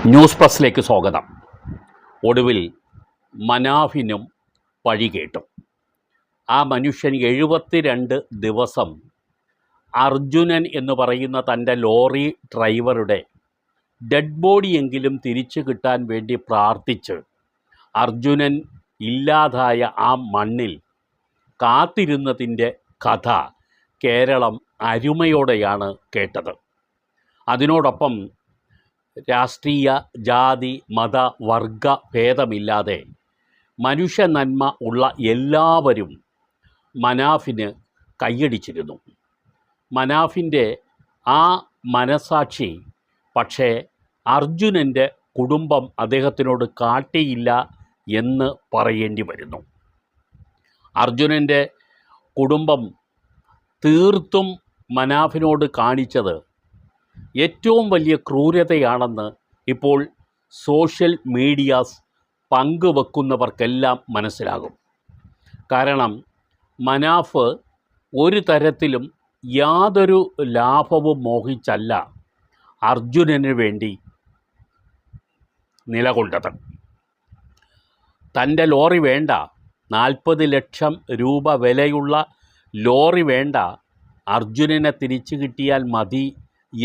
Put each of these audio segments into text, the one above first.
News പ്ലസിലേക്ക് സ്വാഗതം. ഒടുവിൽ മനാഫിനും പഴി കേട്ടു. ആ മനുഷ്യൻ 72 ദിവസം അർജുനൻ എന്ന് പറയുന്ന തൻ്റെ ലോറി ഡ്രൈവറുടെ ഡെഡ് ബോഡിയെങ്കിലും തിരിച്ചു കിട്ടാൻ വേണ്ടി പ്രാർത്ഥിച്ച് അർജുനൻ ഇല്ലാതായ ആ മണ്ണിൽ കാത്തിരുന്നതിൻ്റെ കഥ കേരളം അരുമയോടെയാണ് കേട്ടത്. അതിനോടൊപ്പം രാഷ്ട്രീയ, ജാതി, മത, വർഗ ഭേദമില്ലാതെ മനുഷ്യ നന്മ ഉള്ള എല്ലാവരും മനാഫിന് കൈയടിച്ചിരുന്നു. മനാഫിൻ്റെ ആ മനസാക്ഷി പക്ഷേ അർജുനൻ്റെ കുടുംബം അദ്ദേഹത്തിനോട് കാട്ടിയില്ല എന്ന് പറയേണ്ടി വരുന്നു. അർജുനൻ്റെ കുടുംബം തീർത്തും മനാഫിനോട് കാണിച്ചത് ഏറ്റവും വലിയ ക്രൂരതയാണെന്ന് ഇപ്പോൾ സോഷ്യൽ മീഡിയാസ് പങ്കുവെക്കുന്നവർക്കെല്ലാം മനസ്സിലാകും. കാരണം മനാഫ് ഒരു തരത്തിലും യാതൊരു ലാഭവും മോഹിച്ചല്ല അർജുനന് വേണ്ടി നിലകൊണ്ടത്. തൻ്റെ ലോറി വേണ്ട, 40 ലക്ഷം രൂപ വിലയുള്ള ലോറി വേണ്ട, അർജുനനെ തിരിച്ചു കിട്ടിയാൽ മതി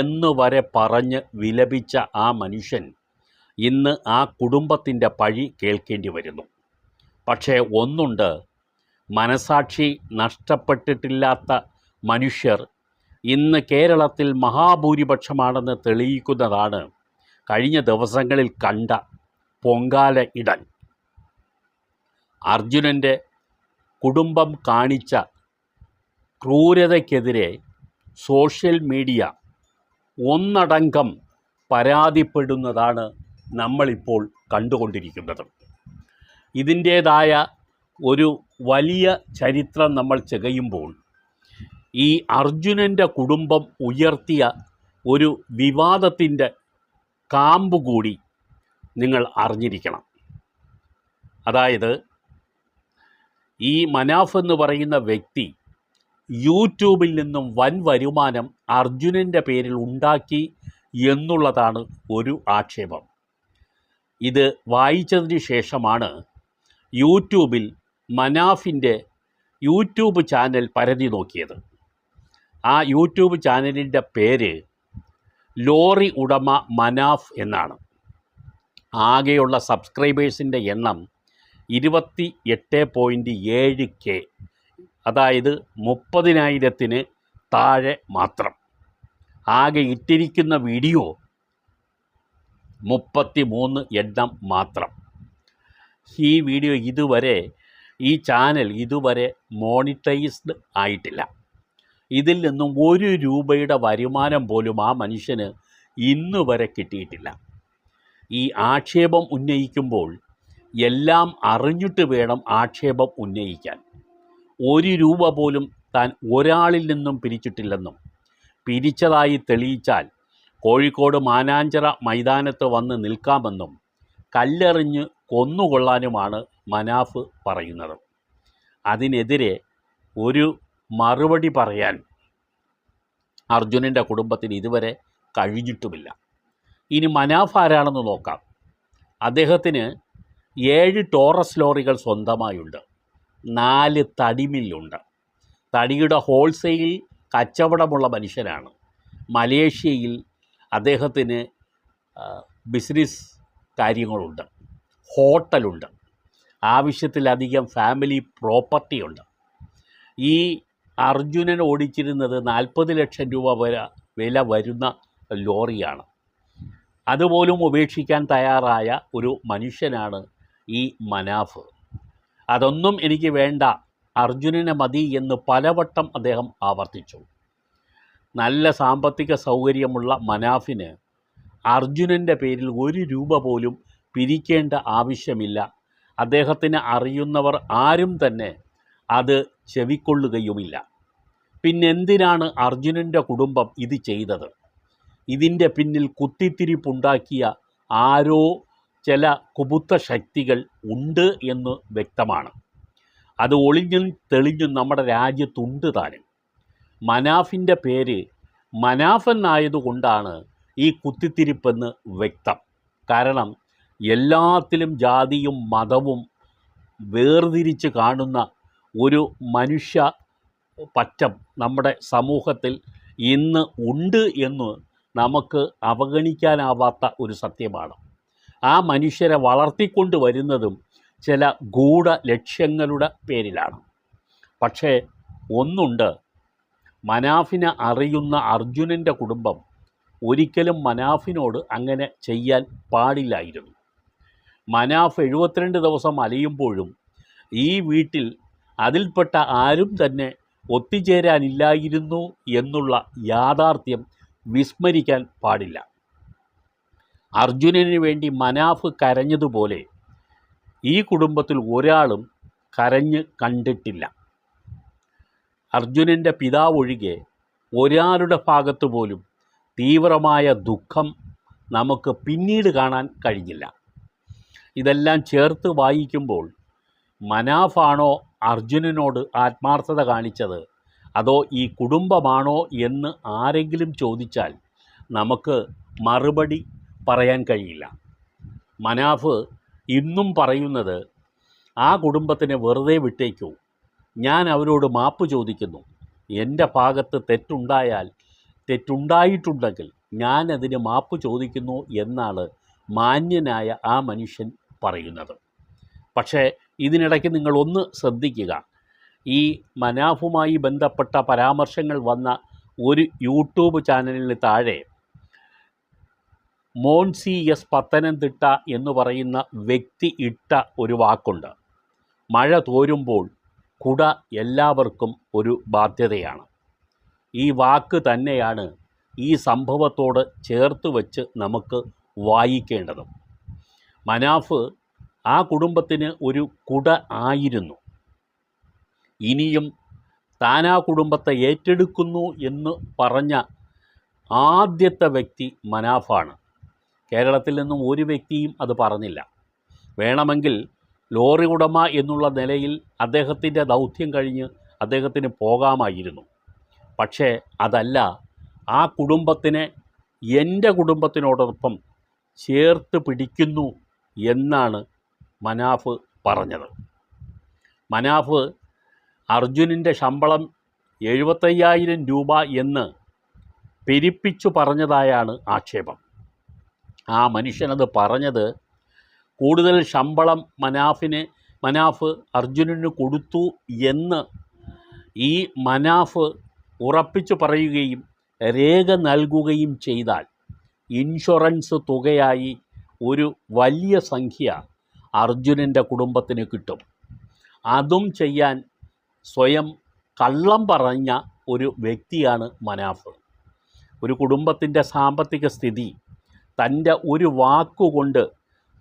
എന്നുവരെ പറഞ്ഞ് വിലപിച്ച ആ മനുഷ്യൻ ഇന്ന് ആ കുടുംബത്തിൻ്റെ പഴി കേൾക്കേണ്ടി വരുന്നു. പക്ഷേ ഒന്നുണ്ട്, മനസാക്ഷി നഷ്ടപ്പെട്ടിട്ടില്ലാത്ത മനുഷ്യർ ഇന്ന് കേരളത്തിൽ മഹാഭൂരിപക്ഷമാണെന്ന് തെളിയിക്കുന്നതാണ് കഴിഞ്ഞ ദിവസങ്ങളിൽ കണ്ട പൊങ്കാല ഇടൽ. അർജുനൻ്റെ കുടുംബം കാണിച്ച ക്രൂരതയ്ക്കെതിരെ സോഷ്യൽ മീഡിയ ഒന്നടങ്കം പരാതിപ്പെടുന്നതാണ് നമ്മളിപ്പോൾ കണ്ടുകൊണ്ടിരിക്കുന്നത്. ഇതിൻ്റേതായ ഒരു വലിയ ചരിത്രം നമ്മൾ തികയുമ്പോൾ ഈ അർജുനൻ്റെ കുടുംബം ഉയർത്തിയ ഒരു വിവാദത്തിൻ്റെ കാമ്പ് കൂടി നിങ്ങൾ അറിഞ്ഞിരിക്കണം. അതായത് ഈ മനാഫ് എന്ന് പറയുന്ന വ്യക്തി യൂട്യൂബിൽ നിന്നും വൻ വരുമാനം അർജുനൻ്റെ പേരിൽ ഉണ്ടാക്കി എന്നുള്ളതാണ് ഒരു ആക്ഷേപം. ഇത് വായിച്ചതിന് ശേഷമാണ് യൂട്യൂബിൽ മനാഫിൻ്റെ യൂട്യൂബ് ചാനൽ പരതി നോക്കിയത്. ആ യൂട്യൂബ് ചാനലിൻ്റെ പേര് ലോറി ഉടമ മനാഫ് എന്നാണ്. ആകെയുള്ള സബ്സ്ക്രൈബേഴ്സിൻ്റെ എണ്ണം 28.7K, അതായത് 30,000-ന് താഴെ മാത്രം. ആകെ ഇട്ടിരിക്കുന്ന വീഡിയോ 33 എണ്ണം മാത്രം. ഈ വീഡിയോ ഈ ചാനൽ ഇതുവരെ മോണിറ്റൈസ്ഡ് ആയിട്ടില്ല. ഇതിൽ നിന്നും 1 രൂപയുടെ വരുമാനം പോലും ആ മനുഷ്യന് ഇന്നുവരെ കിട്ടിയിട്ടില്ല. ഈ ആക്ഷേപം ഉന്നയിക്കുമ്പോൾ എല്ലാം അറിഞ്ഞിട്ട് വേണം ആക്ഷേപം ഉന്നയിക്കാൻ. 1 രൂപ പോലും താൻ ഒരാളിൽ നിന്നും പിരിച്ചിട്ടില്ലെന്നും പിരിച്ചതായി തെളിയിച്ചാൽ കോഴിക്കോട് മാനാഞ്ചിറ മൈതാനത്ത് വന്ന് നിൽക്കാമെന്നും കല്ലെറിഞ്ഞ് കൊന്നുകൊള്ളാനുമാണ് മനാഫ് പറയുന്നത്. അതിനെതിരെ ഒരു മറുപടി പറയാൻ അർജുനൻ്റെ കുടുംബത്തിന് ഇതുവരെ കഴിഞ്ഞിട്ടുമില്ല. ഇനി മനാഫ് ആരാണെന്ന് നോക്കാം. അദ്ദേഹത്തിന് 7 ടോറസ് ലോറികൾ സ്വന്തമായുണ്ട്, 4 തടിമില്ലുണ്ട്. തടിയുടെ ഹോൾസെയിൽ കച്ചവടമുള്ള മനുഷ്യനാണ്. മലേഷ്യയിൽ അദ്ദേഹത്തിന് ബിസിനസ് കാര്യങ്ങളുണ്ട്, ഹോട്ടലുണ്ട്, ആവശ്യത്തിലധികം ഫാമിലി പ്രോപ്പർട്ടിയുണ്ട്. ഈ അർജുനൻ ഓടിച്ചിരുന്നത് 40 ലക്ഷം രൂപ വില വരുന്ന ലോറിയാണ്. അതുപോലും ഉപേക്ഷിക്കാൻ തയ്യാറായ ഒരു മനുഷ്യനാണ് ഈ മനാഫ്. അതൊന്നും എനിക്ക് വേണ്ട, അർജുനനെ മതി എന്ന് പലവട്ടം അദ്ദേഹം ആവർത്തിച്ചു. നല്ല സാമ്പത്തിക സൗകര്യമുള്ള മനാഫിന് അർജുനൻ്റെ പേരിൽ 1 രൂപ പോലും പിരിക്കേണ്ട ആവശ്യമില്ല. അദ്ദേഹത്തിന് അറിയുന്നവർ ആരും തന്നെ അത് ചെവിക്കൊള്ളുകയുമില്ല. പിന്നെന്തിനാണ് അർജുനൻ്റെ കുടുംബം ഇത് ചെയ്തത്? ഇതിൻ്റെ പിന്നിൽ കുത്തിത്തിരിപ്പുണ്ടാക്കിയ ആരോ ചില കുബുദ്ധ ശക്തികൾ ഉണ്ട് എന്ന് വ്യക്തമാണ്. അത് ഒളിഞ്ഞും തെളിഞ്ഞും നമ്മുടെ രാജ്യത്തുണ്ട് താനും. മനാഫിൻ്റെ പേര് മനാഫ് എന്നായതുകൊണ്ടാണ് ഈ കുത്തിത്തിരിപ്പെന്ന് വ്യക്തം. കാരണം എല്ലാത്തിലും ജാതിയും മതവും വേർതിരിച്ച് കാണുന്ന ഒരു മനുഷ്യ പറ്റം നമ്മുടെ സമൂഹത്തിൽ ഇന്ന് ഉണ്ട് എന്ന് നമുക്ക് അവഗണിക്കാനാവാത്ത ഒരു സത്യമാണ്. ആ മനുഷ്യരെ വളർത്തിക്കൊണ്ട് വരുന്നതും ചില ഗൂഢ ലക്ഷ്യങ്ങളുടെ പേരിലാണ്. പക്ഷേ ഒന്നുണ്ട്, മനാഫിനെ അറിയുന്ന അർജുനൻ്റെ കുടുംബം ഒരിക്കലും മനാഫിനോട് അങ്ങനെ ചെയ്യാൻ പാടില്ലായിരുന്നു. മനാഫ് 72 ദിവസം അലയുമ്പോഴും ഈ വീട്ടിൽ അതിൽപ്പെട്ട ആരും തന്നെ ഒത്തുചേരാനില്ലായിരുന്നു എന്നുള്ള യാഥാർത്ഥ്യം വിസ്മരിക്കാൻ പാടില്ല. അർജുനന് വേണ്ടി മനാഫ് കരഞ്ഞതുപോലെ ഈ കുടുംബത്തിൽ ഒരാളും കരഞ്ഞ് കണ്ടിട്ടില്ല. അർജുനൻ്റെ പിതാവൊഴികെ ഒരാളുടെ ഭാഗത്ത് പോലും തീവ്രമായ ദുഃഖം നമുക്ക് പിന്നീട് കാണാൻ കഴിഞ്ഞില്ല. ഇതെല്ലാം ചേർത്ത് വായിക്കുമ്പോൾ മനാഫാണോ അർജുനനോട് ആത്മാർത്ഥത കാണിച്ചത്, അതോ ഈ കുടുംബമാണോ എന്ന് ആരെങ്കിലും ചോദിച്ചാൽ നമുക്ക് മറുപടി പറയാൻ കഴിയില്ല. മനാഫ് ഇന്നും പറയുന്നത്, ആ കുടുംബത്തിനെ വെറുതെ വിട്ടേക്കൂ, ഞാൻ അവരോട് മാപ്പ് ചോദിക്കുന്നു, എൻ്റെ ഭാഗത്ത് തെറ്റുണ്ടായിട്ടുണ്ടെങ്കിൽ ഞാനതിന് മാപ്പ് ചോദിക്കുന്നു എന്നാണ് മാന്യനായ ആ മനുഷ്യൻ പറയുന്നത്. പക്ഷേ ഇതിനിടയ്ക്ക് നിങ്ങളൊന്ന് ശ്രദ്ധിക്കുക, ഈ മനാഫുമായി ബന്ധപ്പെട്ട പരാമർശങ്ങൾ വന്ന ഒരു യൂട്യൂബ് ചാനലിന് താഴെ മോൻസി എസ് പത്തനംതിട്ട എന്ന് പറയുന്ന വ്യക്തി ഇട്ട ഒരു വാക്കുണ്ട്. മഴ തോരുമ്പോൾ കുട എല്ലാവർക്കും ഒരു ബാധ്യതയാണ്. ഈ വാക്ക് തന്നെയാണ് ഈ സംഭവത്തോട് ചേർത്ത് വച്ച് നമുക്ക് വായിക്കേണ്ടതും. മനാഫ് ആ കുടുംബത്തിന് ഒരു കുട ആയിരുന്നു. ഇനിയും താൻ ആ കുടുംബത്തെ ഏറ്റെടുക്കുന്നു എന്ന് പറഞ്ഞ ആദ്യത്തെ വ്യക്തി മനാഫാണ്. കേരളത്തിൽ നിന്നും ഒരു വ്യക്തിയും അത് പറഞ്ഞില്ല. വേണമെങ്കിൽ ലോറി ഉടമ എന്നുള്ള നിലയിൽ അദ്ദേഹത്തിൻ്റെ ദൗത്യം കഴിഞ്ഞ് അദ്ദേഹത്തിന് പോകാമായിരുന്നു. പക്ഷേ അതല്ല, ആ കുടുംബത്തിനെ എൻ്റെ കുടുംബത്തിനോടൊപ്പം ചേർത്ത് പിടിക്കുന്നു എന്നാണ് മനാഫ് പറഞ്ഞത്. മനാഫ് അർജുനൻ്റെ ശമ്പളം 75,000 രൂപ എന്ന് പെരുപ്പിച്ചു പറഞ്ഞതായാണ് ആക്ഷേപം. ആ മനുഷ്യനത് പറഞ്ഞത് കൂടുതൽ ശമ്പളം മനാഫ് അർജുനന് കൊടുത്തു എന്ന് ഈ മനാഫ് ഉറപ്പിച്ചു പറയുകയും രേഖ നൽകുകയും ചെയ്താൽ ഇൻഷുറൻസ് തുകയായി ഒരു വലിയ സംഖ്യ അർജുനൻ്റെ കുടുംബത്തിന് കിട്ടും. അതും ചെയ്യാൻ സ്വയം കള്ളം പറഞ്ഞ ഒരു വ്യക്തിയാണ് മനാഫ്. ഒരു കുടുംബത്തിൻ്റെ സാമ്പത്തിക സ്ഥിതി തൻ്റെ ഒരു വാക്കുകൊണ്ട്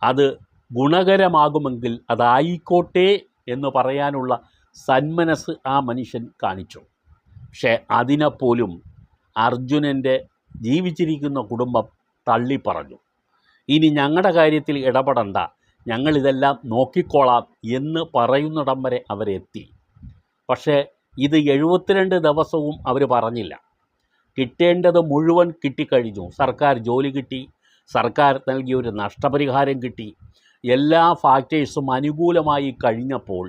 അത് ഗുണകരമാകുമെങ്കിൽ അതായിക്കോട്ടെ എന്ന് പറയാനുള്ള സന്മനസ് ആ മനുഷ്യൻ കാണിച്ചു. പക്ഷേ അതിനെപ്പോലും അർജുനൻ്റെ ജീവിച്ചിരിക്കുന്ന കുടുംബം തള്ളിപ്പറഞ്ഞു. ഇനി ഞങ്ങളുടെ കാര്യത്തിൽ ഇടപെടണ്ട, ഞങ്ങളിതെല്ലാം നോക്കിക്കോളാം എന്ന് പറയുന്നിടം വരെ അവരെത്തി. പക്ഷേ ഇത് 72 ദിവസവും അവർ പറഞ്ഞില്ല. കിട്ടേണ്ടത് മുഴുവൻ കിട്ടിക്കഴിഞ്ഞു. സർക്കാർ ജോലി കിട്ടി, സർക്കാർ നൽകിയൊരു നഷ്ടപരിഹാരം കിട്ടി, എല്ലാ ഫാക്ടേഴ്സും അനുകൂലമായി കഴിഞ്ഞപ്പോൾ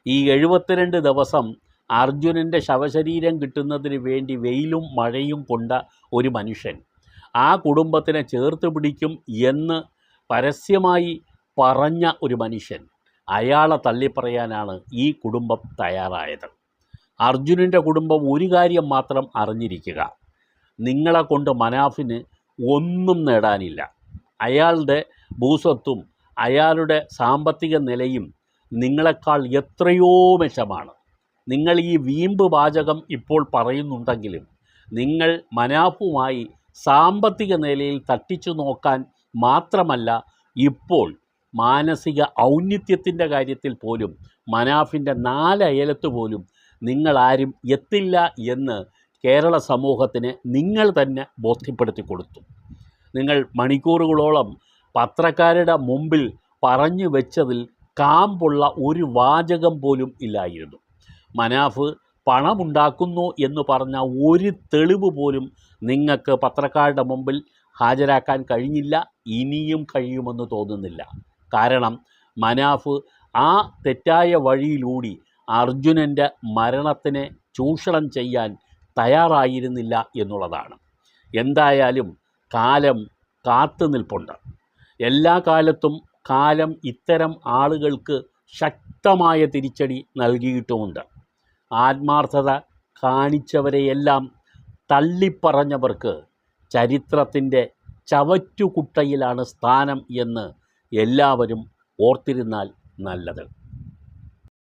ഈ 72 ദിവസം അർജുനൻ്റെ ശവശരീരം കിട്ടുന്നതിന് വേണ്ടി വെയിലും മഴയും കൊണ്ട ഒരു മനുഷ്യൻ ആ കുടുംബത്തിനെ ചേർത്ത് പിടിക്കും എന്ന് പരസ്യമായി പറഞ്ഞ ഒരു മനുഷ്യൻ, അയാളെ തള്ളിപ്പറയാനാണ് ഈ കുടുംബം തയ്യാറായത്. അർജുനൻ്റെ കുടുംബം ഒരു കാര്യം മാത്രം അറിഞ്ഞിരിക്കുക, നിങ്ങളെ കൊണ്ട് മനാഫിന് ഒന്നും നേടാനില്ല. അയാളുടെ ഭൂസ്വത്തും അയാളുടെ സാമ്പത്തിക നിലയും നിങ്ങളെക്കാൾ എത്രയോ മെച്ചമാണ്. നിങ്ങൾ ഈ വീമ്പ് വാചകം ഇപ്പോൾ പറയുന്നുണ്ടെങ്കിലും നിങ്ങൾ മനാഫുമായി സാമ്പത്തിക നിലയിൽ തട്ടിച്ചു നോക്കാൻ മാത്രമല്ല, ഇപ്പോൾ മാനസിക ഔന്നിത്യത്തിൻ്റെ കാര്യത്തിൽ പോലും മനാഫിൻ്റെ 4 അയലത്ത് പോലും നിങ്ങളാരും എത്തില്ല എന്ന് കേരള സമൂഹത്തിന് നിങ്ങൾ തന്നെ ബോധ്യപ്പെടുത്തി കൊടുത്തു. നിങ്ങൾ മണിക്കൂറുകളോളം പത്രക്കാരുടെ മുമ്പിൽ പറഞ്ഞു വെച്ചതിൽ കാമ്പുള്ള ഒരു വാചകം പോലും ഇല്ലായിരുന്നു. മനാഫ് പണമുണ്ടാക്കുന്നു എന്ന് പറഞ്ഞ ഒരു തെളിവ് പോലും നിങ്ങൾക്ക് പത്രക്കാരുടെ മുമ്പിൽ ഹാജരാക്കാൻ കഴിഞ്ഞില്ല, ഇനിയും കഴിയുമെന്ന് തോന്നുന്നില്ല. കാരണം മനാഫ് ആ തെറ്റായ വഴിയിലൂടി അർജുനൻ്റെ മരണത്തിനെ ചൂഷണം ചെയ്യാൻ തയ്യാറായിരുന്നില്ല എന്നുള്ളതാണ്. എന്തായാലും കാലം കാത്തു നിൽപ്പുണ്ട്. എല്ലാ കാലത്തും കാലം ഇത്തരം ആളുകൾക്ക് ശക്തമായ തിരിച്ചടി നൽകിയിട്ടുമുണ്ട്. ആത്മാർത്ഥത കാണിച്ചവരെയെല്ലാം തള്ളിപ്പറഞ്ഞവർക്ക് ചരിത്രത്തിൻ്റെ ചവറ്റുകുട്ടയിലാണ് സ്ഥാനം എന്ന് എല്ലാവരും ഓർത്തിരുന്നാൽ നല്ലത്.